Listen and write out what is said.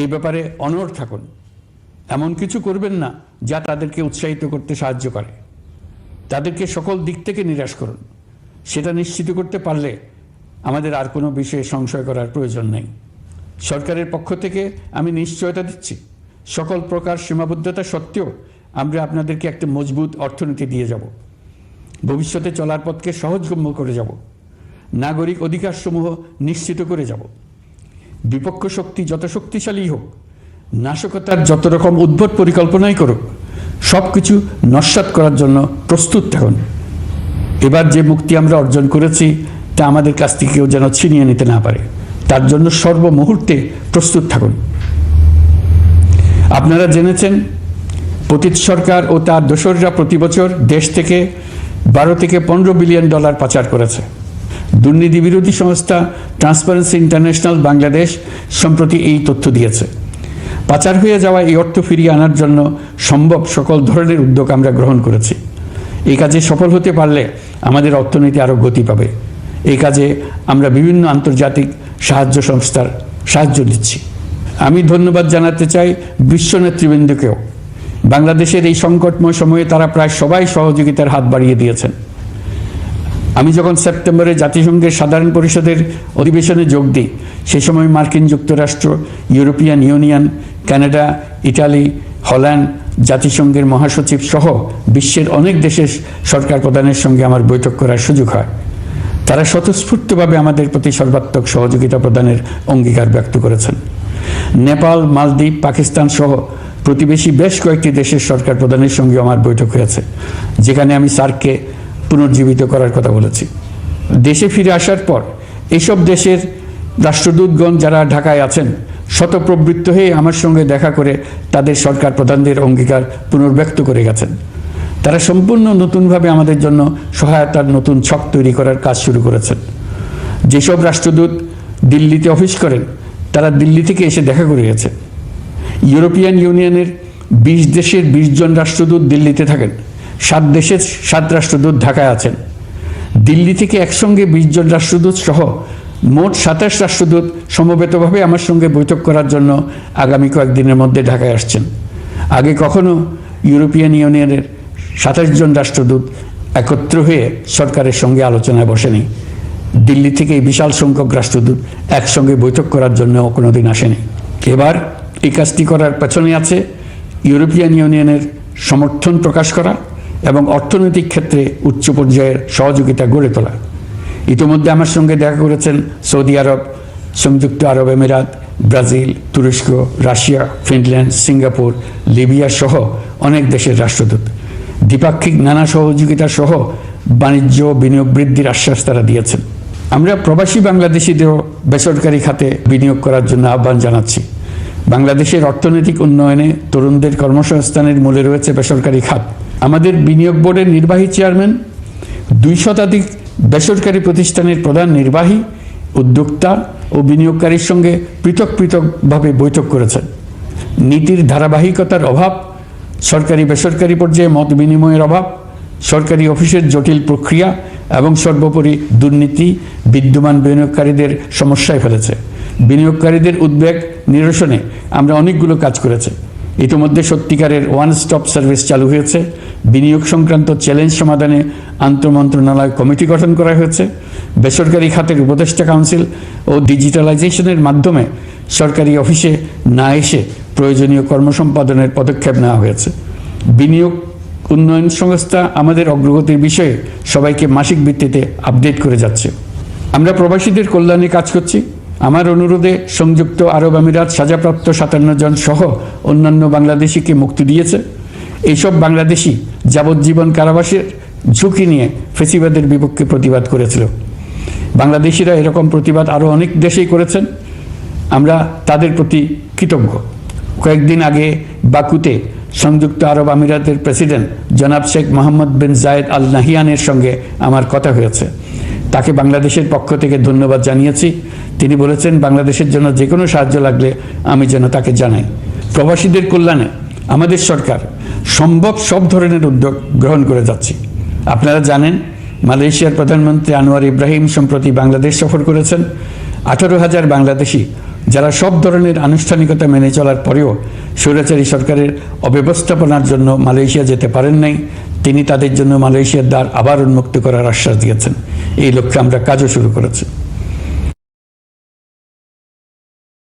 এই ব্যাপারে অনড় থাকুন। এমন কিছু করবেন না যা তাদেরকে উৎসাহিত করতে সাহায্য করে। তাদেরকে সকল দিক থেকে নিরাশ করুন। সেটা নিশ্চিত করতে পারলে আমাদের আর কোনো বিষয়ে সংশয় করার প্রয়োজন নেই। সরকারের পক্ষ থেকে আমি নিশ্চয়তা দিচ্ছি, সকল প্রকার সীমাবদ্ধতা সত্ত্বেও আমরা আপনাদেরকে একটা মজবুত অর্থনীতি দিয়ে যাব। ভবিষ্যতে চলার পথকে সহজগম্য করে যাব। নাগরিক অধিকারসমূহ নিশ্চিত করে যাব। বিপক্ষ শক্তি যত শক্তিশালী হোক, নাশকতার যত রকম উদ্ভট পরিকল্পনাই করুক, সব কিছু নস্যাৎ করার জন্য প্রস্তুত থাকুন। এবার যে মুক্তি আমরা অর্জন করেছি তা আমাদের কাছ থেকে কেউ যেন ছিনিয়ে নিতে না পারে, তার জন্য সর্বমুহূর্তে প্রস্তুত থাকুন। আপনারা জেনেছেন পতিত সরকার ও তার দোসররা প্রতি বছর দেশ থেকে 12 থেকে 15 বিলিয়ন ডলার পাচার করেছে। দুর্নীতি বিরোধী সংস্থা ট্রান্সপারেন্সি ইন্টারন্যাশনাল বাংলাদেশ সম্প্রতি এই তথ্য দিয়েছে। পাচার হয়ে যাওয়া এই অর্থ ফিরিয়ে আনার জন্য সম্ভব সকল ধরনের উদ্যোগ আমরা গ্রহণ করেছি। এই কাজে সফল হতে পারলে আমাদের অর্থনীতি আরও গতি পাবে। এই কাজে আমরা বিভিন্ন আন্তর্জাতিক সাহায্য সংস্থার সাহায্য দিচ্ছি। আমি ধন্যবাদ জানাতে চাই বিশ্ব নেতৃবৃন্দকেও। বাংলাদেশের এই সংকটময় সময়ে তারা প্রায় সবাই সহযোগিতার হাত বাড়িয়ে দিয়েছেন। আমি যখন সেপ্টেম্বরে জাতিসংঘের সাধারণ পরিষদের অধিবেশনে যোগ দিই, সে সময় মার্কিন যুক্তরাষ্ট্র, European Union, Canada, Italy, Holland, জাতিসংঘের মহাসচিব সহ বিশ্বের অনেক দেশের সরকার প্রধানের সঙ্গে আমার বৈঠক করার সুযোগ হয়। তারা স্বতঃস্ফূর্তভাবে আমাদের প্রতি সর্বাত্মক সহযোগিতা প্রদানের অঙ্গীকার ব্যক্ত করেছেন। নেপাল, মালদ্বীপ, পাকিস্তান সহ প্রতিবেশী বেশ কয়েকটি দেশের সরকার প্রধানের সঙ্গে আমার বৈঠক হয়েছে, যেখানে আমি সার্ককে পুনর্জীবিত করার কথা বলেছি। দেশে ফিরে আসার পর এইসব দেশের রাষ্ট্রদূতগণ যারা ঢাকায় আছেন স্বতঃপ্রবৃত্ত হয়ে আমার সঙ্গে দেখা করে তাদের সরকার প্রধানদের অঙ্গীকার পুনর্ব্যক্ত করে গেছেন। তারা সম্পূর্ণ নতুনভাবে আমাদের জন্য সহায়তার নতুন ছক তৈরি করার কাজ শুরু করেছেন। যেসব রাষ্ট্রদূত দিল্লিতে অফিস করেন তারা দিল্লি থেকে এসে দেখা করে গেছে। ইউরোপিয়ান ইউনিয়নের 20 দেশের 20 জন রাষ্ট্রদূত দিল্লিতে থাকেন। 7 দেশের 7 রাষ্ট্রদূত ঢাকায় আছেন। দিল্লি থেকে একসঙ্গে 20 জন রাষ্ট্রদূত সহ মোট 27 রাষ্ট্রদূত সমবেতভাবে আমার সঙ্গে বৈঠক করার জন্য আগামী কয়েকদিনের মধ্যে ঢাকায় আসছেন। আগে কখনো ইউরোপিয়ান ইউনিয়নের 27 জন রাষ্ট্রদূত একত্র হয়ে সরকারের সঙ্গে আলোচনায় বসেনি। দিল্লি থেকে এই বিশাল সংখ্যক রাষ্ট্রদূত একসঙ্গে বৈঠক করার জন্য কোনোদিন আসেনি। এবার এই কাজটি করার পেছনে আছে ইউরোপিয়ান ইউনিয়নের সমর্থন প্রকাশ করা এবং অর্থনৈতিক ক্ষেত্রে উচ্চ পর্যায়ের সহযোগিতা গড়ে তোলা। ইতিমধ্যে আমার সঙ্গে দেখা করেছেন সৌদি আরব, সংযুক্ত আরব আমিরাত, ব্রাজিল, তুরস্ক, রাশিয়া, ফিনল্যান্ড, সিঙ্গাপুর, লিবিয়া সহ অনেক দেশের রাষ্ট্রদূত। দ্বিপাক্ষিক নানা সহযোগিতা সহ বাণিজ্য বিনিয়োগ বৃদ্ধির আশ্বাস তারা দিয়েছেন। আমরা প্রবাসী বাংলাদেশিদেরও বেসরকারি খাতে বিনিয়োগ করার জন্য আহ্বান জানাচ্ছি। বাংলাদেশের অর্থনৈতিক উন্নয়নে তরুণদের কর্মসংস্থানের মূলে রয়েছে বেসরকারি খাত। আমাদের বিনিয়োগ বোর্ডের নির্বাহী চেয়ারম্যান 2 শতাধিক বেসরকারি প্রতিষ্ঠানের প্রধান নির্বাহী, উদ্যোক্তা ও বিনিয়োগকারীর সঙ্গে পৃথক পৃথকভাবে বৈঠক করেছেন। নীতির ধারাবাহিকতার অভাব, সরকারি বেসরকারি পর্যায়ে মত বিনিময়ের অভাব, সরকারি অফিসের জটিল প্রক্রিয়া এবং সর্বোপরি দুর্নীতি বিদ্যমান বিনিয়োগকারীদের সমস্যায় ফেলেছে। বিনিয়োগকারীদের উদ্বেগ নিরসনে আমরা অনেকগুলো কাজ করেছি। ইতিমধ্যে সত্যিকারের ওয়ান স্টপ সার্ভিস চালু হয়েছে। বিনিয়োগ সংক্রান্ত চ্যালেঞ্জ সমাধানে আন্তঃমন্ত্রণালয় কমিটি গঠন করা হয়েছে। বেসরকারি খাতের উপদেষ্টা কাউন্সিল ও ডিজিটালাইজেশনের মাধ্যমে সরকারি অফিসে না এসে প্রয়োজনীয় কর্মসম্পাদনের পদক্ষেপ নেওয়া হয়েছে। বিনিয়োগ উন্নয়ন সংস্থা আমাদের অগ্রগতির বিষয়ে সবাইকে মাসিক ভিত্তিতে আপডেট করে যাচ্ছে। আমরা প্রবাসীদের কল্যাণে কাজ করছি। আমার অনুরোধে সংযুক্ত আরব আমিরাত সাজাপ্রাপ্ত 57 জন সহ অন্যান্য বাংলাদেশিকে মুক্তি দিয়েছে। এইসব বাংলাদেশি যাবজ্জীবন কারাবাসের ঝুঁকি নিয়ে ফেসিবাদের বিপক্ষে প্রতিবাদ করেছিল। বাংলাদেশিরা এরকম প্রতিবাদ আরও অনেক দেশেই করেছেন। আমরা তাদের প্রতি কৃতজ্ঞ। কয়েকদিন আগে বাকুতে সংযুক্ত আরব আমিরাতের প্রেসিডেন্ট জনাব শেখ মোহাম্মদ বিন জায়েদ আল নাহিয়ানের সঙ্গে আমার কথা হয়েছে। তাকে বাংলাদেশের পক্ষ থেকে ধন্যবাদ জানিয়েছি। তিনি বলেছেন বাংলাদেশের জন্য যে কোনো সাহায্য লাগলে আমি যেন তাকে জানাই। প্রবাসীদের কল্যাণে আমাদের সরকার সম্ভব সব ধরনের উদ্যোগ গ্রহণ করে যাচ্ছে। আপনারা জানেন মালয়েশিয়ার প্রধানমন্ত্রী আনোয়ার ইব্রাহিম সম্প্রতি বাংলাদেশ সফর করেছেন। 18,000 বাংলাদেশি যারা সব ধরনের আনুষ্ঠানিকতা মেনে চলার পরেও স্বৈরাচারী সরকারের অব্যবস্থাপনার জন্য মালয়েশিয়া যেতে পারেন নাই, তিনি তাদের জন্য মালয়েশিয়ার দ্বার আবার উন্মুক্ত করার আশ্বাস দিয়েছেন। এই লক্ষ্যে আমরা কাজও শুরু করেছি।